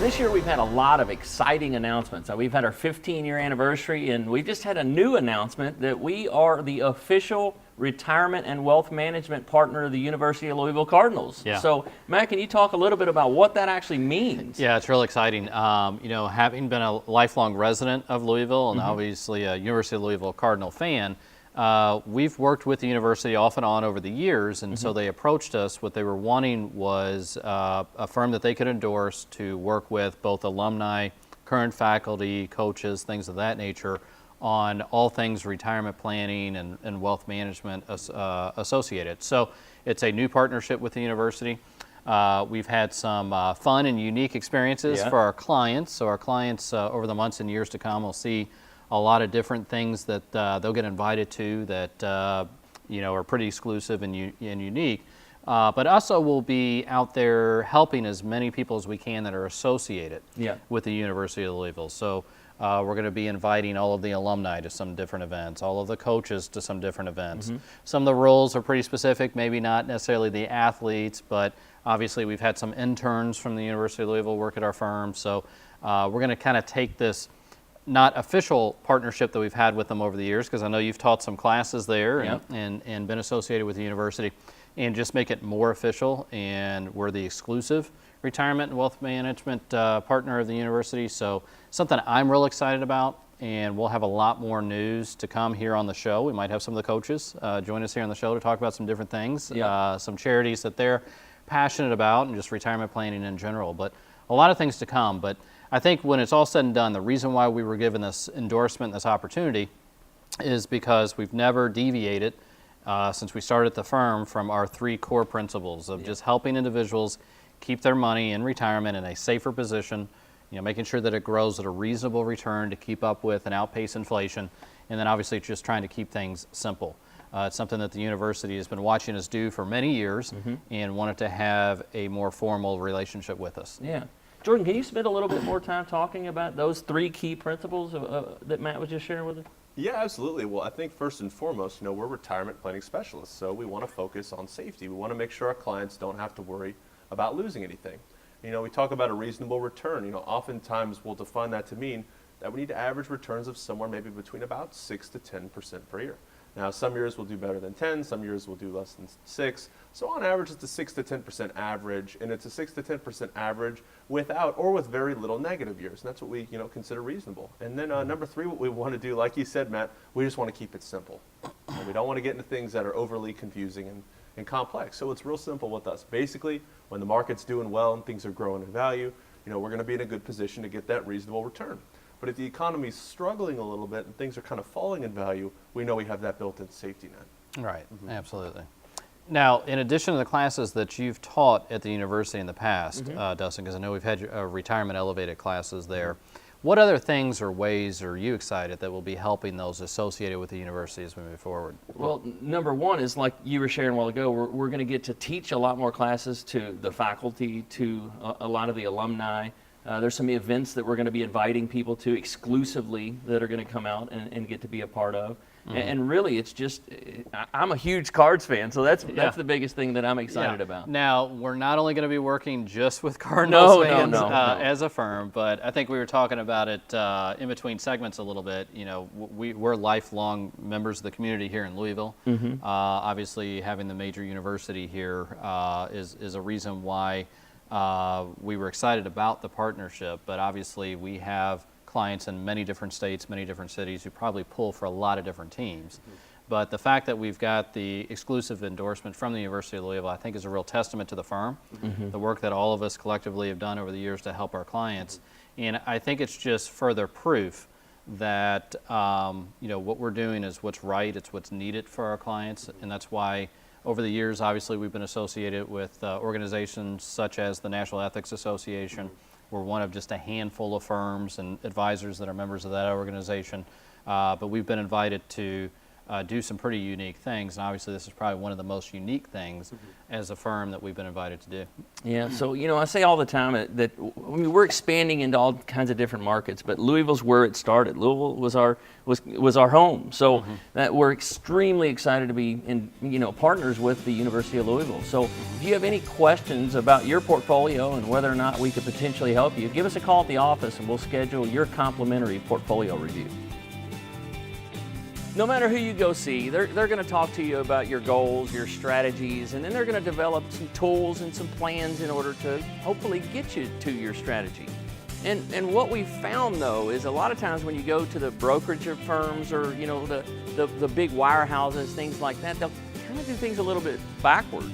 this year we've had a lot of exciting announcements. We've had our 15-year anniversary, and we just had a new announcement that we are the official retirement and wealth management partner of the University of Louisville Cardinals. Yeah. So, Matt, can you talk a little bit about what that actually means? Yeah, it's real exciting. Having been a lifelong resident of Louisville and obviously a University of Louisville Cardinal fan, we've worked with the university off and on over the years, and so they approached us. What they were wanting was a firm that they could endorse to work with both alumni, current faculty, coaches, things of that nature, on all things retirement planning and wealth management associated. So it's a new partnership with the university. We've had some fun and unique experiences for our clients. So our clients over the months and years to come will see a lot of different things that they'll get invited to that are pretty exclusive and unique. But also we'll be out there helping as many people as we can that are associated with the University of Louisville. So we're going to be inviting all of the alumni to some different events, all of the coaches to some different events. Some of the roles are pretty specific, maybe not necessarily the athletes, but obviously we've had some interns from the University of Louisville work at our firm. So we're going to kind of take this not official partnership that we've had with them over the years, because I know you've taught some classes there and been associated with the university, and just make it more official, and we're the exclusive retirement and wealth management partner of the university. So something I'm real excited about, and we'll have a lot more news to come here on the show. We might have some of the coaches join us here on the show to talk about some different things, some charities that they're passionate about, and just retirement planning in general. But a lot of things to come. But I think when it's all said and done, the reason why we were given this endorsement, this opportunity, is because we've never deviated since we started the firm from our three core principles of just helping individuals keep their money in retirement in a safer position, making sure that it grows at a reasonable return to keep up with and outpace inflation, and then obviously just trying to keep things simple. It's something that the university has been watching us do for many years and wanted to have a more formal relationship with us. Yeah. Jordan, can you spend a little bit more time talking about those three key principles that Matt was just sharing with us? Yeah, absolutely. Well, I think first and foremost, we're retirement planning specialists, so we want to focus on safety. We want to make sure our clients don't have to worry about losing anything. We talk about a reasonable return. Oftentimes we'll define that to mean that we need average returns of somewhere maybe between about 6 to 10% per year. Now, some years we'll do better than 10, some years we'll do less than 6. So on average, it's a 6 to 10% average, and it's a 6 to 10% average without or with very little negative years. And that's what we consider reasonable. And then number 3, what we want to do, like you said, Matt, we just want to keep it simple. We don't want to get into things that are overly confusing and complex. So it's real simple with us. Basically, when the market's doing well and things are growing in value, we're going to be in a good position to get that reasonable return. But if the economy's struggling a little bit and things are kind of falling in value, we know we have that built-in safety net. Right, absolutely. Now, in addition to the classes that you've taught at the university in the past, Dustin, because I know we've had retirement elevated classes there, what other things or ways are you excited that will be helping those associated with the university as we move forward? Well, number one is, like you were sharing a while ago, we're going to get to teach a lot more classes to the faculty, to a lot of the alumni. There's some events that we're going to be inviting people to exclusively that are going to come out and get to be a part of. And really, it's just, I'm a huge Cards fan, so that's the biggest thing that I'm excited about. Now, we're not only going to be working just with Cardinals fans no. As a firm, but I think we were talking about it in between segments a little bit. We're lifelong members of the community here in Louisville. Obviously, having the major university here is a reason why we were excited about the partnership, but obviously we have clients in many different states, many different cities who probably pull for a lot of different teams. But the fact that we've got the exclusive endorsement from the University of Louisville, I think, is a real testament to the firm, the work that all of us collectively have done over the years to help our clients. And I think it's just further proof that what we're doing is what's right, it's what's needed for our clients, and that's why over the years, obviously, we've been associated with organizations such as the National Ethics Association. We're one of just a handful of firms and advisors that are members of that organization. But we've been invited to do some pretty unique things. And obviously, this is probably one of the most unique things as a firm that we've been invited to do. Yeah, so I say all the time that we're expanding into all kinds of different markets, but Louisville's where it started. Louisville was our home, so that we're extremely excited to be in partners with the University of Louisville. So if you have any questions about your portfolio and whether or not we could potentially help you, give us a call at the office and we'll schedule your complimentary portfolio review. No matter who you go see, they're going to talk to you about your goals, your strategies, and then they're going to develop some tools and some plans in order to hopefully get you to your strategy. And what we found though is a lot of times when you go to the brokerage firms or the big wirehouses, things like that, they'll kind of do things a little bit backwards.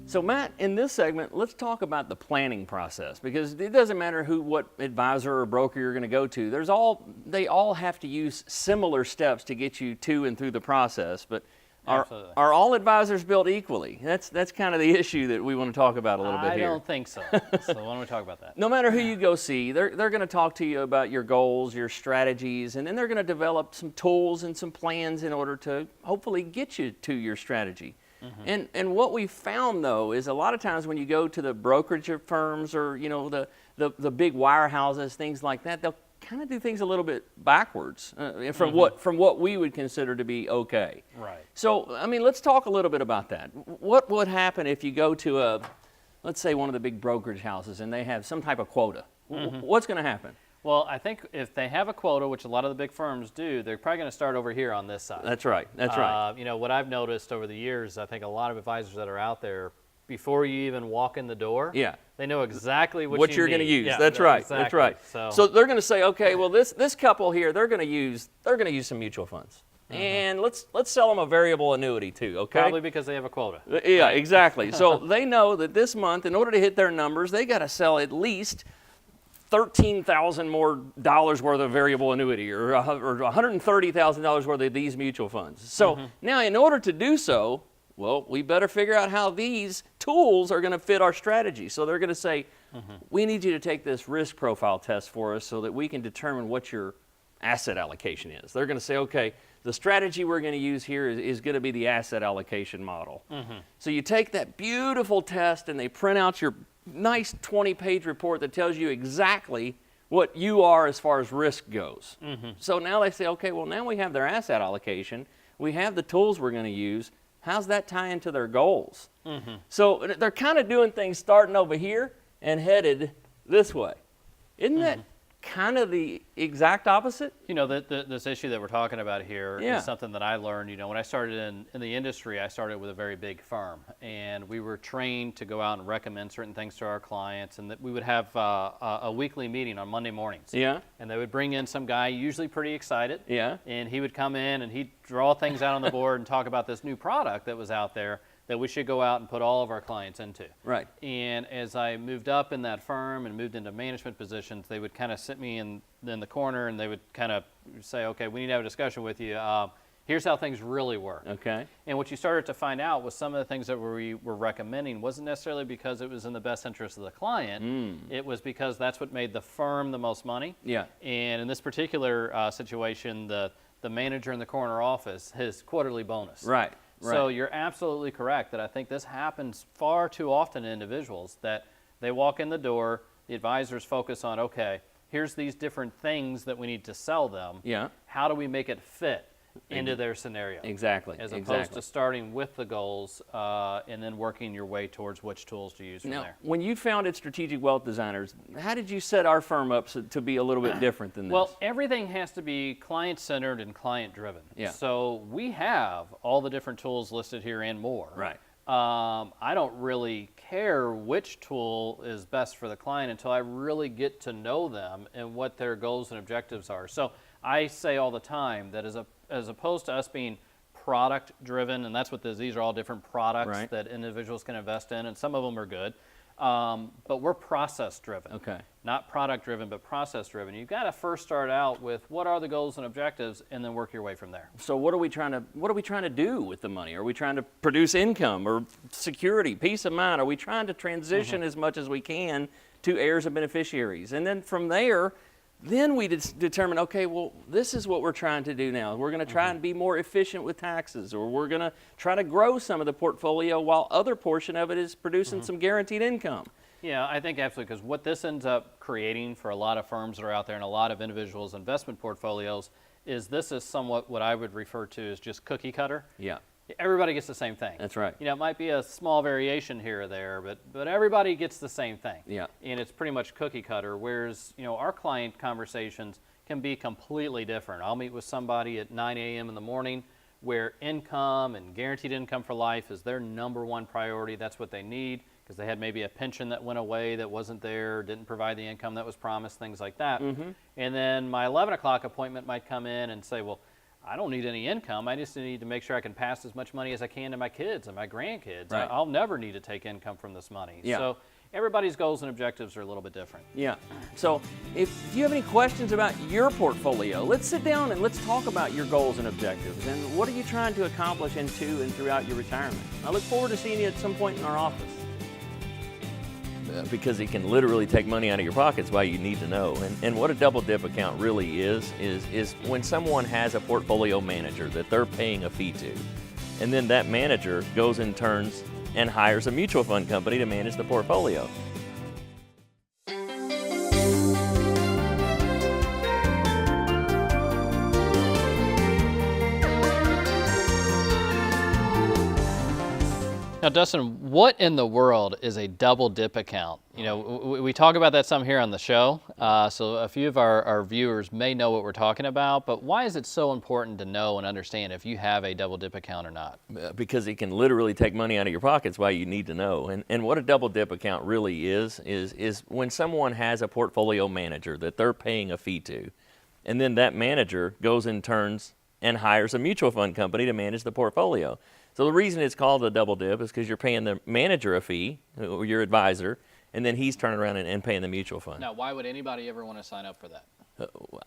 So Matt, in this segment, let's talk about the planning process, because it doesn't matter what advisor or broker you're going to go to. They all have to use similar steps to get you to and through the process. But are all advisors built equally? That's kind of the issue that we want to talk about a little bit here. I don't think so. So why don't we talk about that? No matter who you go see, they're going to talk to you about your goals, your strategies, and then they're going to develop some tools and some plans in order to hopefully get you to your strategy. And what we found though is a lot of times when you go to the brokerage firms or the big wirehouses, things like that, they'll kind of do things a little bit backwards from what we would consider to be okay. Right. So I mean, let's talk a little bit about that. What would happen if you go to let's say one of the big brokerage houses and they have some type of quota? What's going to happen? Well, I think if they have a quota, which a lot of the big firms do, they're probably going to start over here on this side. That's right. That's right. What I've noticed over the years, I think a lot of advisors that are out there, before you even walk in the door, they know exactly what you're going to use. Yeah, that's right. Exactly. That's right. So they're going to say, okay, well this couple here, they're going to use some mutual funds. And let's sell them a variable annuity too, okay? Probably because they have a quota. Yeah, exactly. So they know that this month, in order to hit their numbers, they got to sell at least $13,000 more worth of variable annuity or $130,000 worth of these mutual funds. So now in order to do so, well, we better figure out how these tools are going to fit our strategy. So they're going to say, we need you to take this risk profile test for us so that we can determine what your asset allocation is. They're going to say, okay, the strategy we're going to use here is going to be the asset allocation model. So you take that beautiful test and they print out your nice 20-page report that tells you exactly what you are as far as risk goes. So now they say, okay, well now we have their asset allocation, we have the tools we're going to use, how's that tie into their goals? So they're kind of doing things starting over here and headed this way. Isn't that kind of the exact opposite? This issue that we're talking about here is something that I learned. When I started in the industry, I started with a very big firm, and we were trained to go out and recommend certain things to our clients, and that we would have a weekly meeting on Monday mornings. Yeah. And they would bring in some guy, usually pretty excited. Yeah. And he would come in and he'd draw things out on the board and talk about this new product that was out there that we should go out and put all of our clients into. Right. And as I moved up in that firm and moved into management positions, they would kind of sit me in the corner and they would kind of say, okay, we need to have a discussion with you. Here's how things really work. Okay. And what you started to find out was some of the things that we were recommending wasn't necessarily because it was in the best interest of the client. It was because that's what made the firm the most money. Yeah. And in this particular situation, the manager in the corner office, his quarterly bonus. Right. So you're absolutely correct that I think this happens far too often to individuals, that they walk in the door, the advisors focus on, okay, here's these different things that we need to sell them. Yeah. How do we make it fit into their scenario? Exactly. As opposed to starting with the goals and then working your way towards which tools to use from there. When you founded Strategic Wealth Designers, how did you set our firm up to be a little bit different than this? Well, everything has to be client-centered and client-driven. Yeah. So we have all the different tools listed here and more. Right. I don't really care which tool is best for the client until I really get to know them and what their goals and objectives are. So I say all the time that as opposed to us being product driven, and that's what these are all different products that individuals can invest in, and some of them are good. But we're process driven. Okay. Not product driven, but process driven. You've got to first start out with what are the goals and objectives, and then work your way from there. So what are we trying to do with the money? Are we trying to produce income or security, peace of mind? Are we trying to transition as much as we can to heirs and beneficiaries? And then from there, then we determine, okay, well, this is what we're trying to do now. We're going to try and be more efficient with taxes, or we're going to try to grow some of the portfolio while other portion of it is producing some guaranteed income. Yeah, I think absolutely, because what this ends up creating for a lot of firms that are out there and a lot of individuals' investment portfolios is this is somewhat what I would refer to as just cookie cutter. Yeah. Everybody gets the same thing. That's right. You know, it might be a small variation here or there, but everybody gets the same thing. Yeah. And it's pretty much cookie cutter, whereas, you know, our client conversations can be completely different. I'll meet with somebody at 9 a.m. in the morning where income and guaranteed income for life is their number one priority. That's what they need because they had maybe a pension that went away that wasn't there, didn't provide the income that was promised, things like that. And then my 11 o'clock appointment might come in and say, well, I don't need any income. I just need to make sure I can pass as much money as I can to my kids and my grandkids. Right. I'll never need to take income from this money. Yeah. So everybody's goals and objectives are a little bit different. Yeah. So if you have any questions about your portfolio, let's sit down and let's talk about your goals and objectives and what are you trying to accomplish into and throughout your retirement. I look forward to seeing you at some point in our office. Because it can literally take money out of your pockets, why you need to know. And what a double dip account really is when someone has a portfolio manager that they're paying a fee to, and then that manager goes and turns and hires a mutual fund company to manage the portfolio. Now, Dustin, what in the world is a double dip account? You know, we talk about that some here on the show, so a few of our viewers may know what we're talking about, but why is it so important to know and understand if you have a double dip account or not? Because it can literally take money out of your pockets, why you need to know. And what a double dip account really is when someone has a portfolio manager that they're paying a fee to, and then that manager goes and turns and hires a mutual fund company to manage the portfolio. So the reason it's called a double dip is because you're paying the manager a fee, or your advisor, and then he's turning around and paying the mutual fund. Now, why would anybody ever want to sign up for that?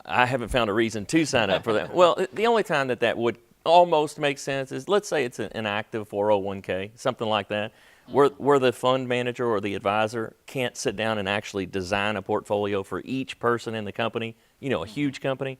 I haven't found a reason to sign up for that. Well, the only time that would almost make sense is, let's say it's an active 401k, something like that, where the fund manager or the advisor can't sit down and actually design a portfolio for each person in the company, you know, a huge company,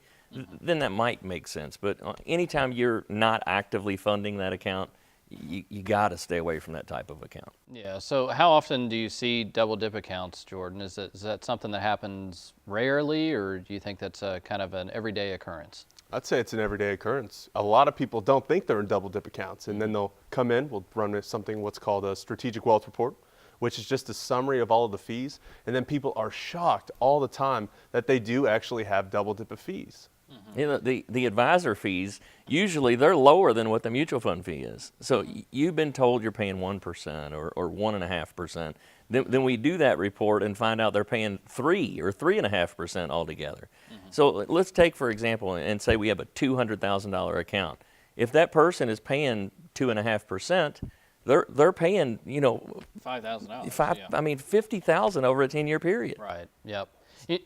then that might make sense. But anytime you're not actively funding that account, you got to stay away from that type of account. Yeah, so how often do you see double dip accounts, Jordan? Is that something that happens rarely, or do you think that's a kind of an everyday occurrence? I'd say it's an everyday occurrence. A lot of people don't think they're in double dip accounts, and then they'll come in, we'll run what's called a strategic wealth report, which is just a summary of all of the fees, and then people are shocked all the time that they do actually have double dip of fees. You know, the advisor fees, usually they're lower than what the mutual fund fee is. So you've been told you're paying 1% or 1.5%. Then we do that report and find out they're paying 3 or 3.5% altogether. So let's take, for example, and say we have a $200,000 account. If that person is paying 2.5%, they're paying, you know, $5,000. Yeah. I mean, $50,000 over a 10-year period. Right. Yep.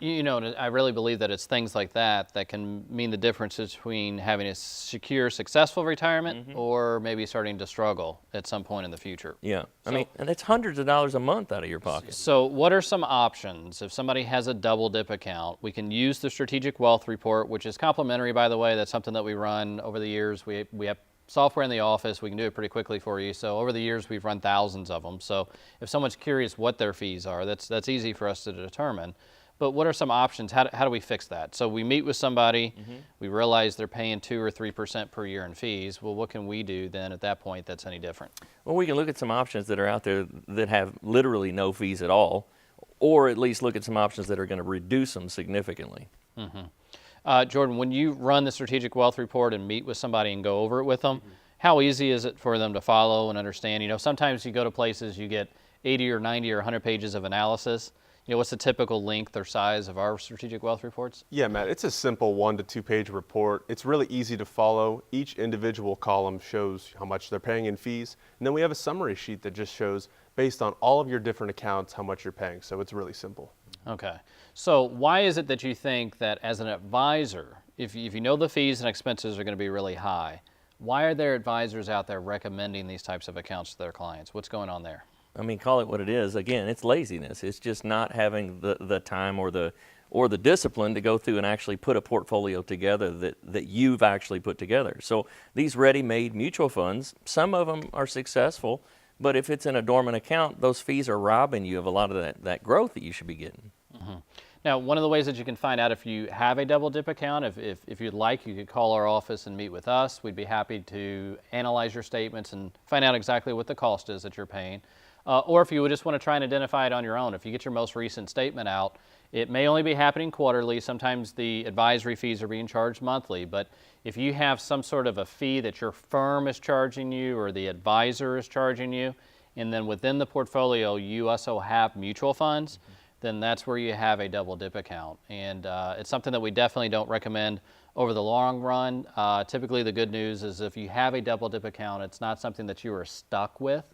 You know, I really believe that it's things like that that can mean the difference between having a secure, successful retirement or maybe starting to struggle at some point in the future. Yeah. I mean, and it's hundreds of dollars a month out of your pocket. So what are some options? If somebody has a double dip account, we can use the Strategic Wealth Report, which is complimentary, by the way. That's something that we run over the years. We have software in the office. We can do it pretty quickly for you. So over the years, we've run thousands of them. So if someone's curious what their fees are, that's easy for us to determine. But what are some options? How do we fix that? So we meet with somebody, we realize they're paying 2 or 3% per year in fees. Well, what can we do then at that point that's any different? Well, we can look at some options that are out there that have literally no fees at all, or at least look at some options that are going to reduce them significantly. Jordan, when you run the Strategic Wealth Report and meet with somebody and go over it with them, how easy is it for them to follow and understand? You know, sometimes you go to places, you get 80 or 90 or 100 pages of analysis. You know, what's the typical length or size of our Strategic Wealth Reports? Yeah, Matt, it's a simple 1 to 2 page report. It's really easy to follow. Each individual column shows how much they're paying in fees. And then we have a summary sheet that just shows based on all of your different accounts how much you're paying. So it's really simple. Okay. So why is it that you think that as an advisor, if you know the fees and expenses are going to be really high, why are there advisors out there recommending these types of accounts to their clients? What's going on there? I mean, call it what it is. Again, it's laziness. It's just not having the time or the discipline to go through and actually put a portfolio together that you've actually put together. So these ready-made mutual funds, some of them are successful, but if it's in a dormant account, those fees are robbing you of a lot of that growth that you should be getting. Mm-hmm. Now, one of the ways that you can find out if you have a double dip account, if you'd like, you could call our office and meet with us. We'd be happy to analyze your statements and find out exactly what the cost is that you're paying. Or if you would just want to try and identify it on your own, if you get your most recent statement out, it may only be happening quarterly. Sometimes the advisory fees are being charged monthly. But if you have some sort of a fee that your firm is charging you or the advisor is charging you, and then within the portfolio you also have mutual funds, then that's where you have a double dip account. And it's something that we definitely don't recommend over the long run. Typically the good news is if you have a double dip account, it's not something that you are stuck with.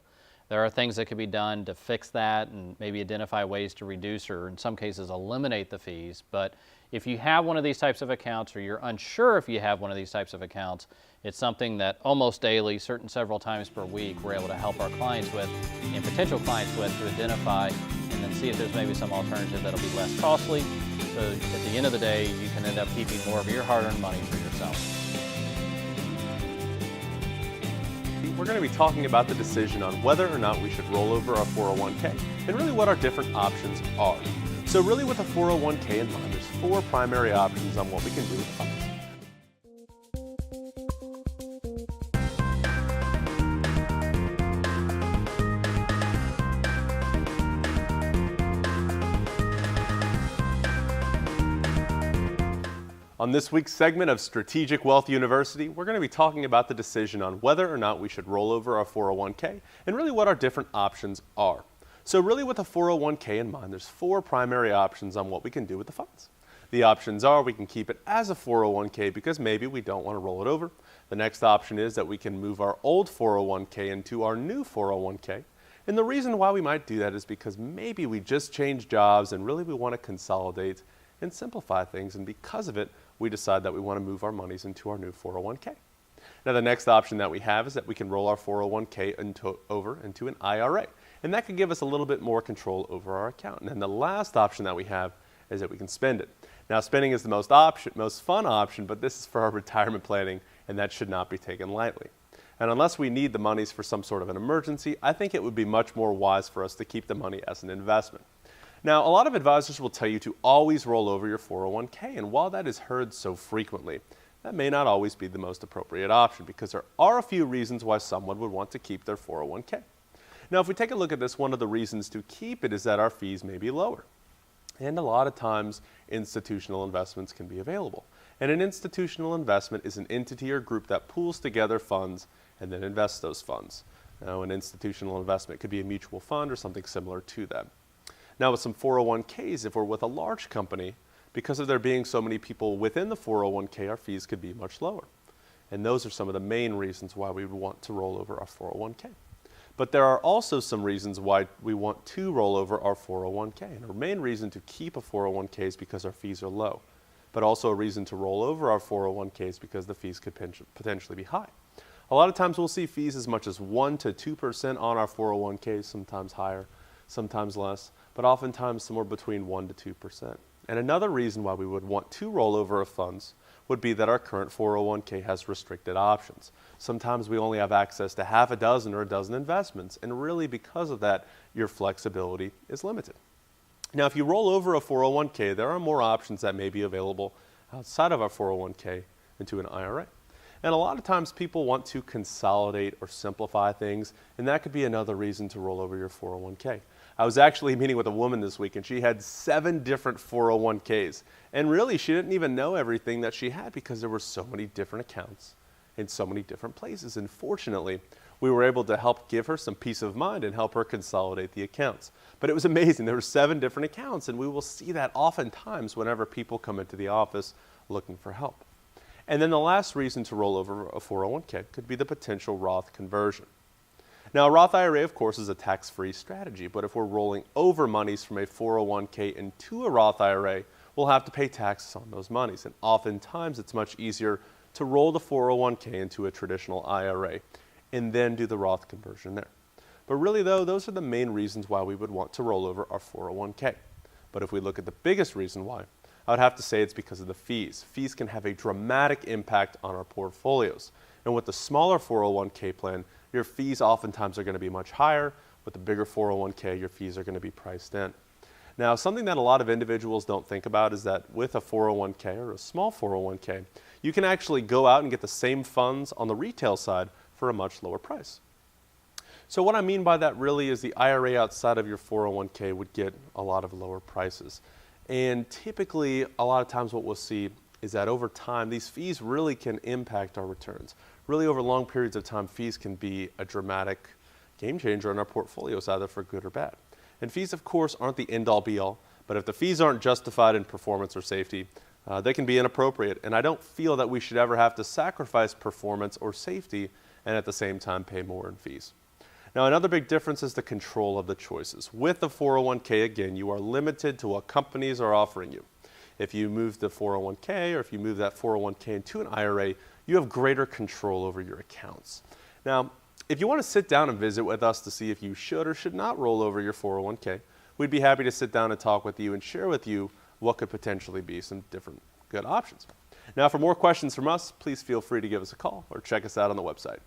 There are things that could be done to fix that and maybe identify ways to reduce or in some cases eliminate the fees. But if you have one of these types of accounts or you're unsure if you have one of these types of accounts, it's something that almost daily, several times per week, we're able to help our clients with and potential clients with to identify and then see if there's maybe some alternative that'll be less costly. So at the end of the day, you can end up keeping more of your hard-earned money for yourself. We're going to be talking about the decision on whether or not we should roll over our 401k and really what our different options are. So really with a 401k in mind, there's 4 primary options on what we can do with funds. On this week's segment of Strategic Wealth University, we're going to be talking about the decision on whether or not we should roll over our 401k and really what our different options are. So really with a 401k in mind, there's 4 primary options on what we can do with the funds. The options are we can keep it as a 401k because maybe we don't want to roll it over. The next option is that we can move our old 401k into our new 401k. And the reason why we might do that is because maybe we just changed jobs and really we want to consolidate and simplify things, and because of it, we decide that we want to move our monies into our new 401k. Now the next option that we have is that we can roll our 401k over into an IRA, and that could give us a little bit more control over our account. And then the last option that we have is that we can spend it. Now spending is the most fun option, but this is for our retirement planning, and that should not be taken lightly. And unless we need the monies for some sort of an emergency, I think it would be much more wise for us to keep the money as an investment. Now, a lot of advisors will tell you to always roll over your 401k, and while that is heard so frequently, that may not always be the most appropriate option because there are a few reasons why someone would want to keep their 401k. Now, if we take a look at this, one of the reasons to keep it is that our fees may be lower. And a lot of times, institutional investments can be available. And an institutional investment is an entity or group that pools together funds and then invests those funds. Now, an institutional investment could be a mutual fund or something similar to that. Now with some 401ks, if we're with a large company, because of there being so many people within the 401k, our fees could be much lower. And those are some of the main reasons why we would want to roll over our 401k. But there are also some reasons why we want to roll over our 401k. And our main reason to keep a 401k is because our fees are low. But also a reason to roll over our 401k is because the fees could potentially be high. A lot of times we'll see fees as much as 1 to 2% on our 401ks, sometimes higher, sometimes less, but oftentimes somewhere between 1 to 2%. And another reason why we would want to roll over our funds would be that our current 401k has restricted options. Sometimes we only have access to half a dozen or a dozen investments, and really because of that, your flexibility is limited. Now, if you roll over a 401k, there are more options that may be available outside of our 401k into an IRA. And a lot of times people want to consolidate or simplify things, and that could be another reason to roll over your 401k. I was actually meeting with a woman this week, and she had 7 different 401ks. And really, she didn't even know everything that she had because there were so many different accounts in so many different places. And fortunately, we were able to help give her some peace of mind and help her consolidate the accounts. But it was amazing. There were 7 different accounts, and we will see that oftentimes whenever people come into the office looking for help. And then the last reason to roll over a 401k could be the potential Roth conversion. Now, a Roth IRA, of course, is a tax-free strategy, but if we're rolling over monies from a 401k into a Roth IRA, we'll have to pay taxes on those monies. And oftentimes, it's much easier to roll the 401k into a traditional IRA and then do the Roth conversion there. But really, though, those are the main reasons why we would want to roll over our 401k. But if we look at the biggest reason why, I would have to say it's because of the fees. Fees can have a dramatic impact on our portfolios. And with the smaller 401k plan, your fees oftentimes are going to be much higher. With the bigger 401k, your fees are going to be priced in. Now, something that a lot of individuals don't think about is that with a 401k or a small 401k, you can actually go out and get the same funds on the retail side for a much lower price. So what I mean by that really is the IRA outside of your 401k would get a lot of lower prices. And typically, a lot of times what we'll see is that over time, these fees really can impact our returns. Really, over long periods of time, fees can be a dramatic game changer in our portfolios, either for good or bad. And fees, of course, aren't the end-all be-all, but if the fees aren't justified in performance or safety, they can be inappropriate. And I don't feel that we should ever have to sacrifice performance or safety and at the same time pay more in fees. Now, another big difference is the control of the choices. With the 401k, again, you are limited to what companies are offering you. If you move the 401k or if you move that 401k into an IRA, you have greater control over your accounts. Now, if you want to sit down and visit with us to see if you should or should not roll over your 401k, we'd be happy to sit down and talk with you and share with you what could potentially be some different good options. Now, for more questions from us, please feel free to give us a call or check us out on the website.